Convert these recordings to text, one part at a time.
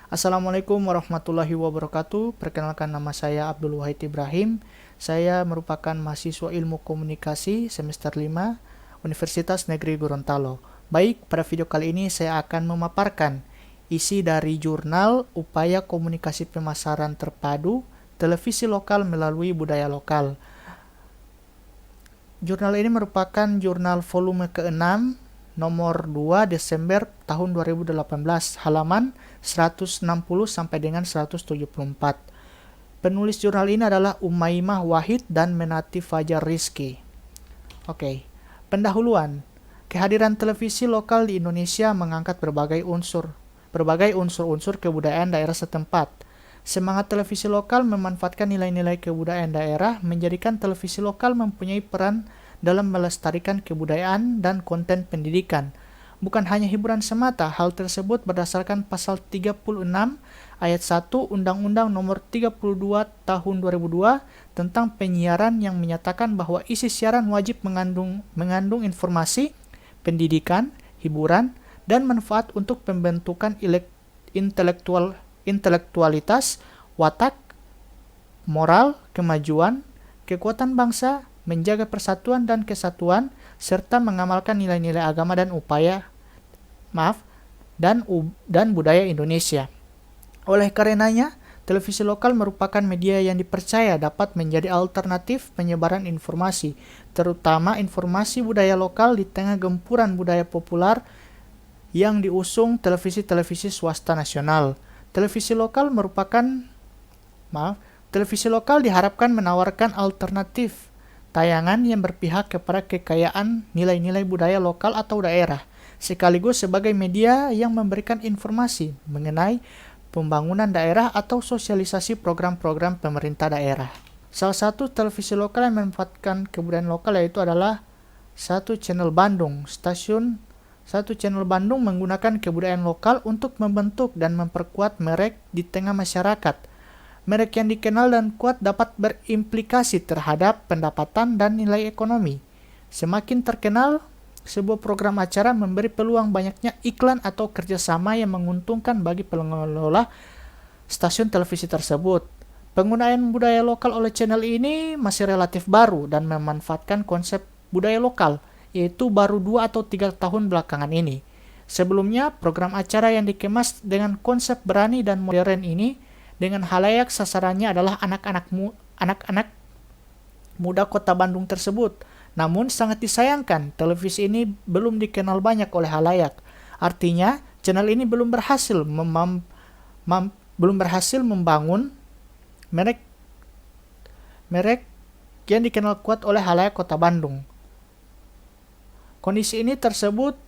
Assalamualaikum warahmatullahi wabarakatuh. Perkenalkan, nama saya Abdul Wahid Ibrahim. Saya merupakan mahasiswa Ilmu Komunikasi semester 5 Universitas Negeri Gorontalo. Baik, pada video kali ini saya akan memaparkan isi dari jurnal Upaya Komunikasi Pemasaran Terpadu Televisi Lokal Melalui Budaya Lokal. Jurnal ini merupakan jurnal volume ke-6 nomor 2 Desember tahun 2018, halaman 160 sampai dengan 174. Penulis jurnal ini adalah Umaymah Wahid dan Menati Fajar Rizki. Oke, pendahuluan. Kehadiran televisi lokal di Indonesia mengangkat berbagai unsur-unsur kebudayaan daerah setempat. Semangat televisi lokal memanfaatkan nilai-nilai kebudayaan daerah, menjadikan televisi lokal mempunyai peran dalam melestarikan kebudayaan dan konten pendidikan. Bukan hanya hiburan semata, hal tersebut berdasarkan pasal 36 ayat 1 Undang-Undang Nomor 32 Tahun 2002 tentang penyiaran yang menyatakan bahwa isi siaran wajib mengandung informasi, pendidikan, hiburan, dan manfaat untuk pembentukan intelektualitas, watak, moral, kemajuan, kekuatan bangsa, menjaga persatuan dan kesatuan, serta mengamalkan nilai-nilai agama dan budaya Indonesia. Oleh karenanya, televisi lokal merupakan media yang dipercaya dapat menjadi alternatif penyebaran informasi, terutama informasi budaya lokal di tengah gempuran budaya populer yang diusung televisi-televisi swasta nasional. Televisi lokal diharapkan menawarkan alternatif tayangan yang berpihak kepada kekayaan nilai-nilai budaya lokal atau daerah, sekaligus sebagai media yang memberikan informasi mengenai pembangunan daerah atau sosialisasi program-program pemerintah daerah. Salah satu televisi lokal yang memanfaatkan kebudayaan lokal yaitu adalah Satu Channel Bandung. Stasiun Satu Channel Bandung menggunakan kebudayaan lokal untuk membentuk dan memperkuat merek di tengah masyarakat. Merek yang dikenal dan kuat dapat berimplikasi terhadap pendapatan dan nilai ekonomi. Semakin terkenal, sebuah program acara memberi peluang banyaknya iklan atau kerjasama yang menguntungkan bagi pengelola stasiun televisi tersebut. Penggunaan budaya lokal oleh channel ini masih relatif baru dan memanfaatkan konsep budaya lokal, yaitu baru 2 atau 3 tahun belakangan ini. Sebelumnya, program acara yang dikemas dengan konsep berani dan modern ini dengan halayak sasarannya adalah anak-anak muda kota Bandung tersebut. Namun sangat disayangkan, televisi ini belum dikenal banyak oleh halayak. Artinya, channel ini belum berhasil membangun merek yang dikenal kuat oleh halayak kota Bandung. Kondisi ini tersebut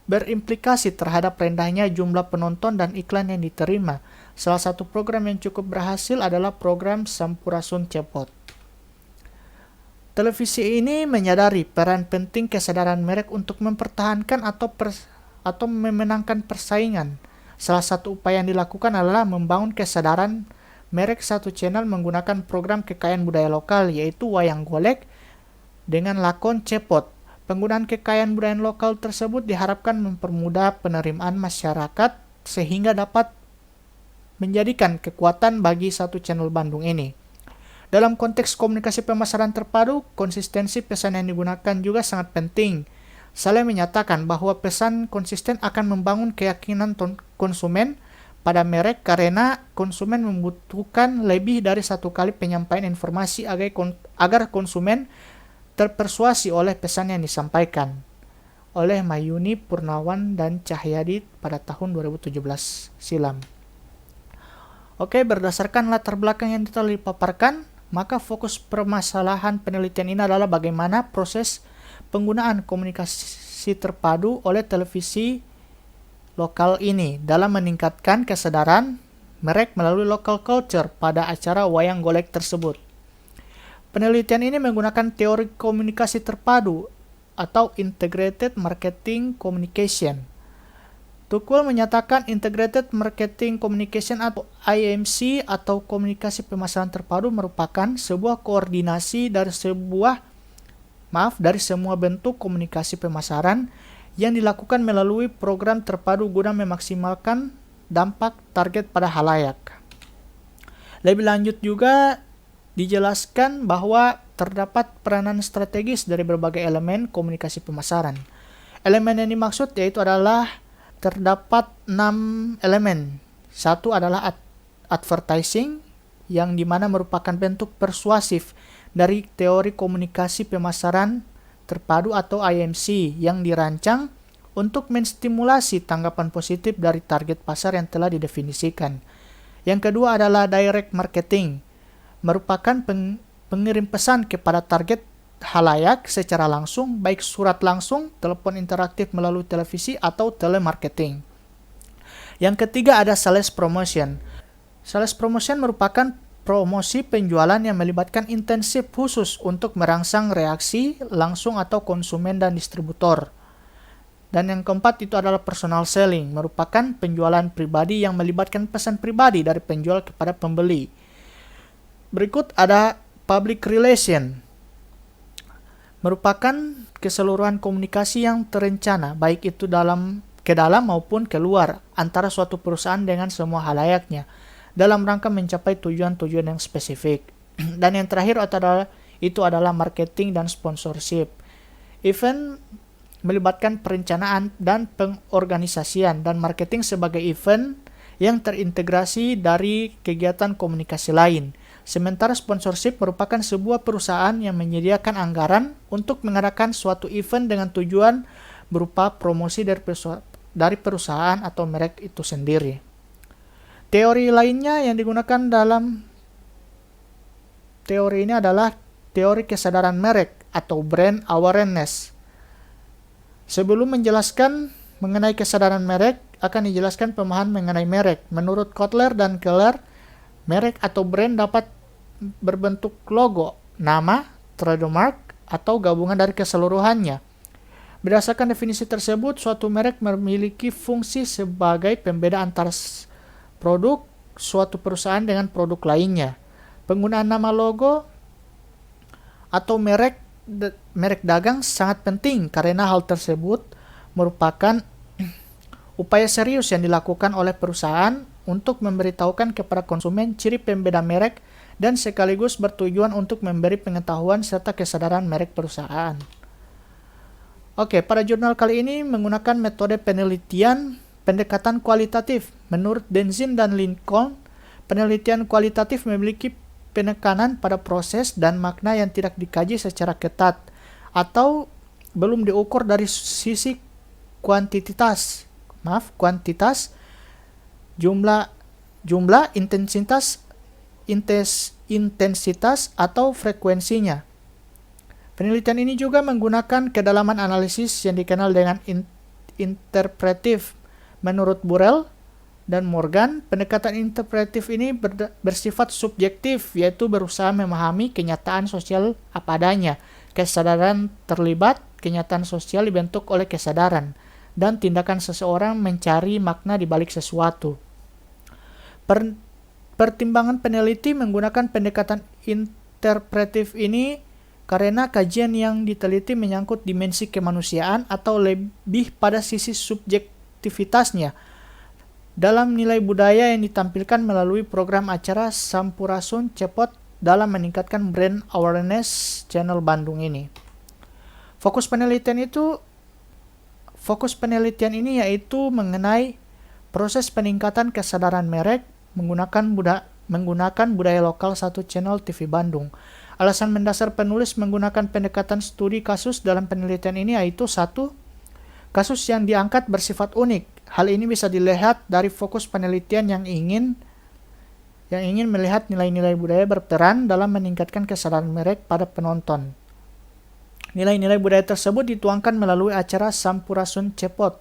berimplikasi terhadap rendahnya jumlah penonton dan iklan yang diterima. Salah satu program yang cukup berhasil adalah program Sampurasun Cepot. Televisi ini menyadari peran penting kesadaran merek untuk mempertahankan atau memenangkan persaingan. Salah satu upaya yang dilakukan adalah membangun kesadaran merek Satu Channel menggunakan program kekayaan budaya lokal, yaitu wayang golek dengan lakon Cepot. Penggunaan kekayaan budaya lokal tersebut diharapkan mempermudah penerimaan masyarakat sehingga dapat menjadikan kekuatan bagi Satu Channel Bandung ini. Dalam konteks komunikasi pemasaran terpadu, konsistensi pesan yang digunakan juga sangat penting. Saleh menyatakan bahwa pesan konsisten akan membangun keyakinan konsumen pada merek karena konsumen membutuhkan lebih dari satu kali penyampaian informasi agar konsumen terpersuasi oleh pesan yang disampaikan, oleh Mayuni Purnawan dan Cahyadi pada tahun 2017 silam. Oke, berdasarkan latar belakang yang telah dipaparkan, maka fokus permasalahan penelitian ini adalah bagaimana proses penggunaan komunikasi terpadu oleh televisi lokal ini dalam meningkatkan kesadaran merek melalui local culture pada acara wayang golek tersebut. Penelitian ini menggunakan teori komunikasi terpadu atau Integrated Marketing Communication. Tukul menyatakan Integrated Marketing Communication atau IMC atau komunikasi pemasaran terpadu merupakan sebuah koordinasi dari semua bentuk komunikasi pemasaran yang dilakukan melalui program terpadu guna memaksimalkan dampak target pada halayak. Lebih lanjut juga dijelaskan bahwa terdapat peranan strategis dari berbagai elemen komunikasi pemasaran. Elemen yang dimaksud yaitu adalah terdapat 6 elemen. Satu adalah advertising, yang dimana merupakan bentuk persuasif dari teori komunikasi pemasaran terpadu atau IMC yang dirancang untuk menstimulasi tanggapan positif dari target pasar yang telah didefinisikan. Yang kedua adalah direct marketing, merupakan pengirim pesan kepada target halayak secara langsung, baik surat langsung, telepon interaktif melalui televisi, atau telemarketing. Yang ketiga ada sales promotion. Sales promotion merupakan promosi penjualan yang melibatkan intensif khusus untuk merangsang reaksi langsung atau konsumen dan distributor. Dan yang keempat itu adalah personal selling, merupakan penjualan pribadi yang melibatkan pesan pribadi dari penjual kepada pembeli. Berikut ada public relation, merupakan keseluruhan komunikasi yang terencana, baik itu ke dalam maupun keluar antara suatu perusahaan dengan semua halayaknya, dalam rangka mencapai tujuan-tujuan yang spesifik. Dan yang terakhir itu adalah marketing dan sponsorship. Event melibatkan perencanaan dan pengorganisasian, dan marketing sebagai event yang terintegrasi dari kegiatan komunikasi lain. Sementara sponsorship merupakan sebuah perusahaan yang menyediakan anggaran untuk mengadakan suatu event dengan tujuan berupa promosi dari perusahaan atau merek itu sendiri. Teori lainnya yang digunakan dalam teori ini adalah teori kesadaran merek atau brand awareness. Sebelum menjelaskan mengenai kesadaran merek, akan dijelaskan pemahaman mengenai merek. Menurut Kotler dan Keller, merek atau brand dapat berbentuk logo, nama, trademark, atau gabungan dari keseluruhannya. Berdasarkan definisi tersebut, suatu merek memiliki fungsi sebagai pembeda antara produk suatu perusahaan dengan produk lainnya. Penggunaan nama logo atau merek dagang sangat penting karena hal tersebut merupakan upaya serius yang dilakukan oleh perusahaan untuk memberitahukan kepada konsumen ciri pembeda merek dan sekaligus bertujuan untuk memberi pengetahuan serta kesadaran merek perusahaan. Oke, pada jurnal kali ini menggunakan metode penelitian pendekatan kualitatif. Menurut Denzin dan Lincoln, penelitian kualitatif memiliki penekanan pada proses dan makna yang tidak dikaji secara ketat atau belum diukur dari sisi kuantitas, jumlah, intensitas atau frekuensinya. Penelitian ini juga menggunakan kedalaman analisis yang dikenal dengan interpretif. Menurut Burrell dan Morgan, pendekatan interpretif ini bersifat subjektif, yaitu berusaha memahami kenyataan sosial apa adanya. Kesadaran terlibat, kenyataan sosial dibentuk oleh kesadaran, dan tindakan seseorang mencari makna di balik sesuatu. Pertimbangan peneliti menggunakan pendekatan interpretif ini karena kajian yang diteliti menyangkut dimensi kemanusiaan atau lebih pada sisi subjektivitasnya dalam nilai budaya yang ditampilkan melalui program acara Sampurasun Cepot dalam meningkatkan brand awareness channel Bandung ini. Fokus penelitian ini yaitu mengenai proses peningkatan kesadaran merek menggunakan budaya lokal satu channel TV Bandung. Alasan mendasar penulis menggunakan pendekatan studi kasus dalam penelitian ini yaitu satu, kasus yang diangkat bersifat unik. Hal ini bisa dilihat dari fokus penelitian yang ingin melihat nilai-nilai budaya berperan dalam meningkatkan kesadaran merek pada penonton. Nilai-nilai budaya tersebut dituangkan melalui acara Sampurasun Cepot.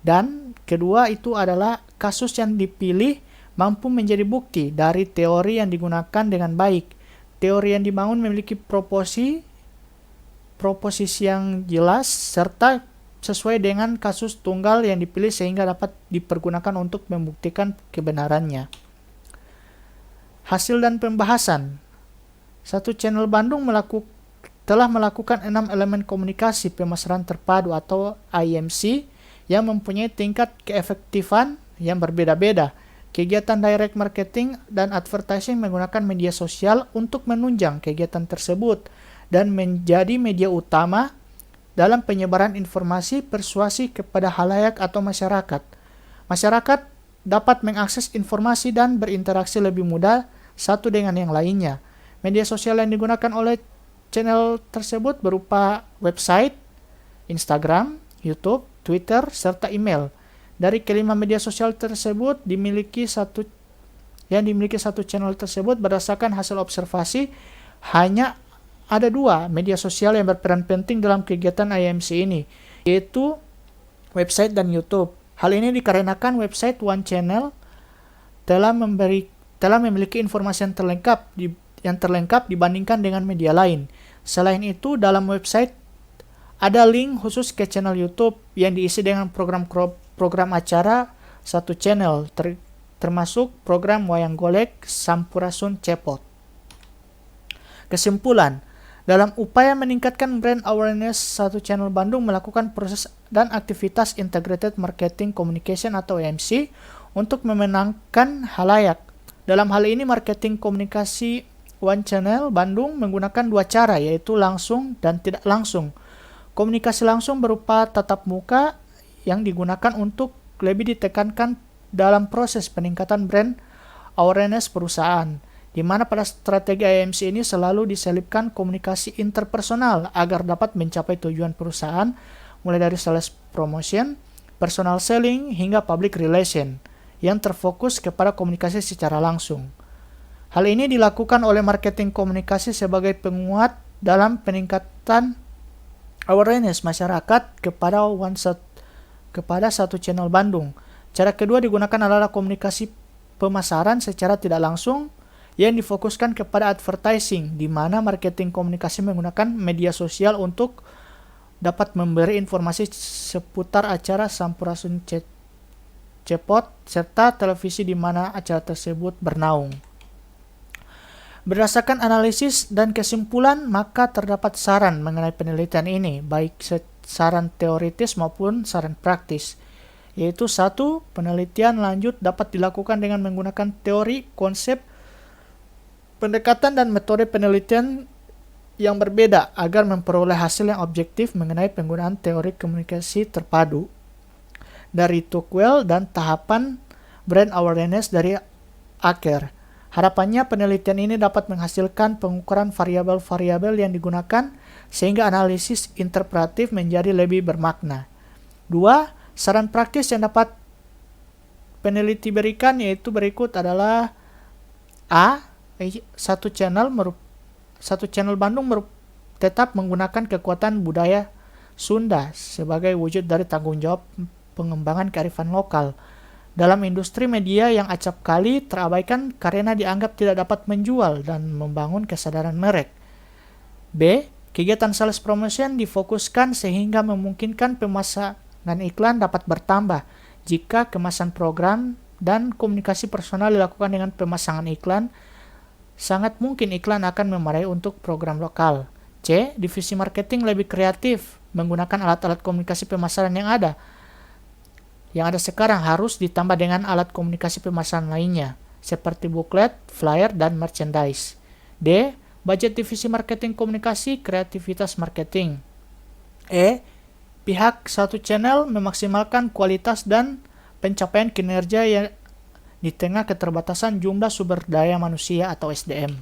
Dan kedua itu adalah kasus yang dipilih mampu menjadi bukti dari teori yang digunakan dengan baik. Teori yang dibangun memiliki proposisi yang jelas serta sesuai dengan kasus tunggal yang dipilih sehingga dapat dipergunakan untuk membuktikan kebenarannya. Hasil dan pembahasan. Satu channel Bandung telah melakukan 6 elemen komunikasi pemasaran terpadu atau IMC yang mempunyai tingkat keefektifan yang berbeda-beda. Kegiatan direct marketing dan advertising menggunakan media sosial untuk menunjang kegiatan tersebut dan menjadi media utama dalam penyebaran informasi persuasi kepada halayak atau masyarakat. Masyarakat dapat mengakses informasi dan berinteraksi lebih mudah satu dengan yang lainnya. Media sosial yang digunakan oleh channel tersebut berupa website, Instagram, YouTube, Twitter, serta email. Dari kelima media sosial tersebut dimiliki satu channel tersebut berdasarkan hasil observasi, hanya ada 2 media sosial yang berperan penting dalam kegiatan IMC ini, yaitu website dan YouTube. Hal ini dikarenakan website One Channel telah memiliki informasi yang terlengkap dibandingkan dengan media lain. Selain itu, dalam website ada link khusus ke channel YouTube yang diisi dengan program acara satu channel, termasuk program Wayang Golek Sampurasun Cepot. Kesimpulan, dalam upaya meningkatkan brand awareness, satu channel Bandung melakukan proses dan aktivitas Integrated Marketing Communication atau IMC untuk memenangkan halayak. Dalam hal ini, marketing komunikasi One Channel Bandung menggunakan 2 cara, yaitu langsung dan tidak langsung. Komunikasi langsung berupa tatap muka yang digunakan untuk lebih ditekankan dalam proses peningkatan brand awareness perusahaan, di mana pada strategi IMC ini selalu diselipkan komunikasi interpersonal agar dapat mencapai tujuan perusahaan, mulai dari sales promotion, personal selling, hingga public relation, yang terfokus kepada komunikasi secara langsung. Hal ini dilakukan oleh marketing komunikasi sebagai penguat dalam peningkatan awareness masyarakat kepada satu channel Bandung. Cara kedua digunakan adalah komunikasi pemasaran secara tidak langsung yang difokuskan kepada advertising, di mana marketing komunikasi menggunakan media sosial untuk dapat memberi informasi seputar acara Sampurasun Cepot serta televisi di mana acara tersebut bernaung. Berdasarkan analisis dan kesimpulan, maka terdapat saran mengenai penelitian ini, baik saran teoritis maupun saran praktis, yaitu 1. Penelitian lanjut dapat dilakukan dengan menggunakan teori, konsep, pendekatan dan metode penelitian yang berbeda agar memperoleh hasil yang objektif mengenai penggunaan teori komunikasi terpadu dari Tukwell dan tahapan brand awareness dari Aker. Harapannya penelitian ini dapat menghasilkan pengukuran variabel-variabel yang digunakan sehingga analisis interpretatif menjadi lebih bermakna. 2. Saran praktis yang dapat peneliti berikan yaitu berikut adalah A. Satu channel Bandung tetap menggunakan kekuatan budaya Sunda sebagai wujud dari tanggung jawab pengembangan kearifan lokal. Dalam industri media yang acap kali terabaikan karena dianggap tidak dapat menjual dan membangun kesadaran merek. B. Kegiatan sales promotion difokuskan sehingga memungkinkan pemasangan iklan dapat bertambah. Jika kemasan program dan komunikasi personal dilakukan dengan pemasangan iklan, sangat mungkin iklan akan memadai untuk program lokal. C. Divisi marketing lebih kreatif, menggunakan alat-alat komunikasi pemasaran yang ada sekarang harus ditambah dengan alat komunikasi pemasaran lainnya, seperti booklet, flyer, dan merchandise. D. Budget divisi marketing komunikasi, kreativitas marketing. E. Pihak satu channel memaksimalkan kualitas dan pencapaian kinerja yang di tengah keterbatasan jumlah sumber daya manusia atau SDM.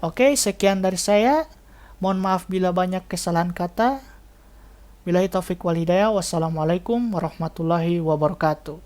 Oke, sekian dari saya. Mohon maaf bila banyak kesalahan kata. Billahi taufiq wal hidayah. Wassalamualaikum warahmatullahi wabarakatuh.